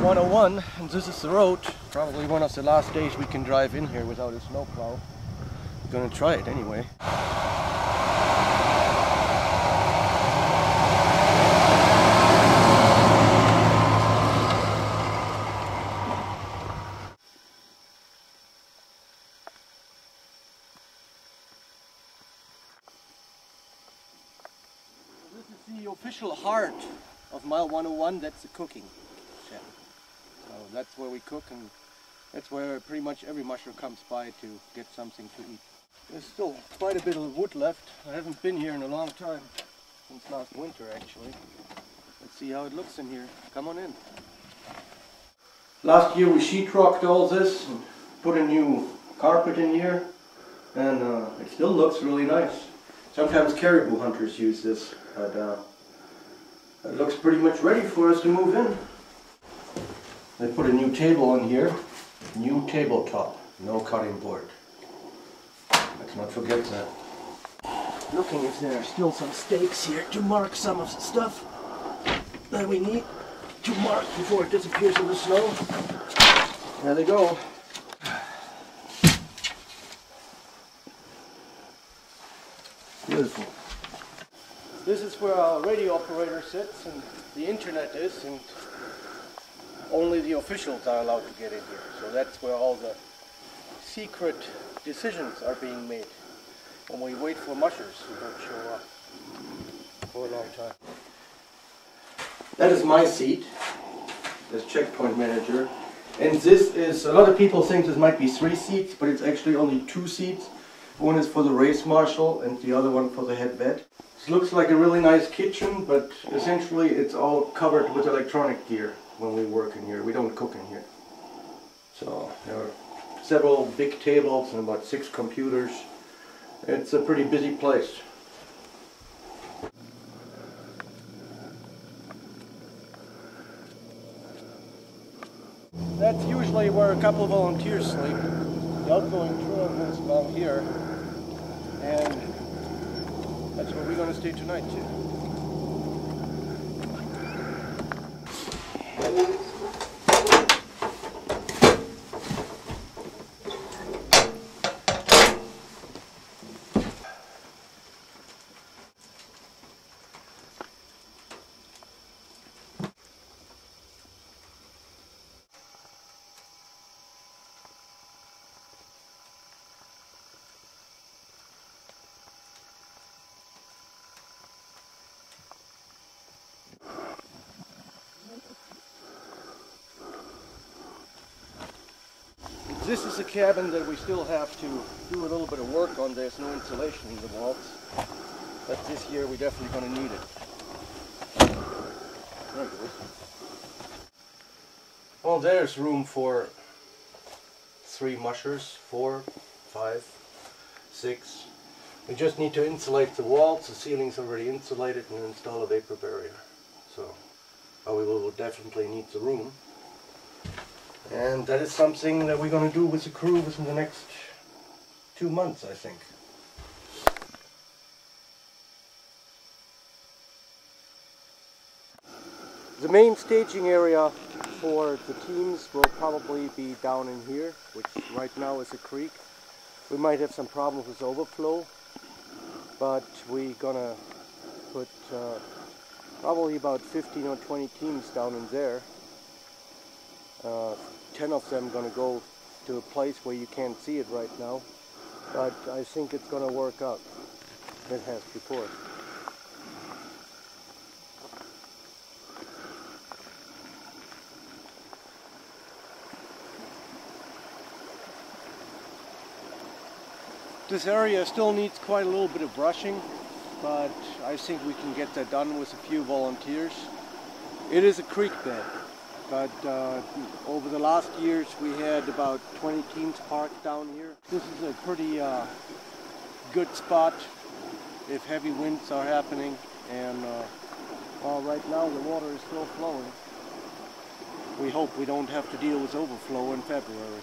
101, and this is the road. Probably one of the last days we can drive in here without a snowplow. We're gonna try it anyway. This is the official heart of mile 101. That's the cooking shed. So that's where we cook, and that's where pretty much every musher comes by to get something to eat. There's still quite a bit of wood left. I haven't been here in a long time, since last winter actually. Let's see how it looks in here. Come on in. Last year we sheetrocked all this and put a new carpet in here, and it still looks really nice. Sometimes caribou hunters use this, but it looks pretty much ready for us to move in. They put a new table on here, new tabletop, no cutting board. Let's not forget that. Looking if there are still some stakes here to mark some of the stuff that we need to mark before it disappears in the snow. There they go. Beautiful. This is where our radio operator sits and the internet is, and only the officials are allowed to get in here. So that's where all the secret decisions are being made when we wait for mushers who don't show up for a long time. That is my seat as checkpoint manager. And this is, a lot of people think this might be 3 seats, but it's actually only 2 seats. One is for the race marshal and the other one for the head vet. This looks like a really nice kitchen, but essentially it's all covered with electronic gear when we work in here. We don't cook in here. So there are several big tables and about 6 computers. It's a pretty busy place. That's usually where a couple of volunteers sleep. The outgoing tour is along here, and that's where we're going to stay tonight too. This is a cabin that we still have to do a little bit of work on. There's no insulation in the walls, but this year we're definitely going to need it. There it goes. Well, there's room for 3 mushers, 4, 5, 6. We just need to insulate the walls. The ceiling's already insulated, and install a vapor barrier. So, we will definitely need the room. And that is something that we're going to do with the crew within the next 2 months, I think. The main staging area for the teams will probably be down in here, which right now is a creek. We might have some problems with overflow, but we're going to put probably about 15 or 20 teams down in there. 10 of them going to go to a place where you can't see it right now, but I think it's going to work out. It has before. This area still needs quite a little bit of brushing, but I think we can get that done with a few volunteers. It is a creek bed. But over the last years we had about 20 teams parked down here. This is a pretty good spot if heavy winds are happening, and well, right now the water is still flowing. We hope we don't have to deal with overflow in February.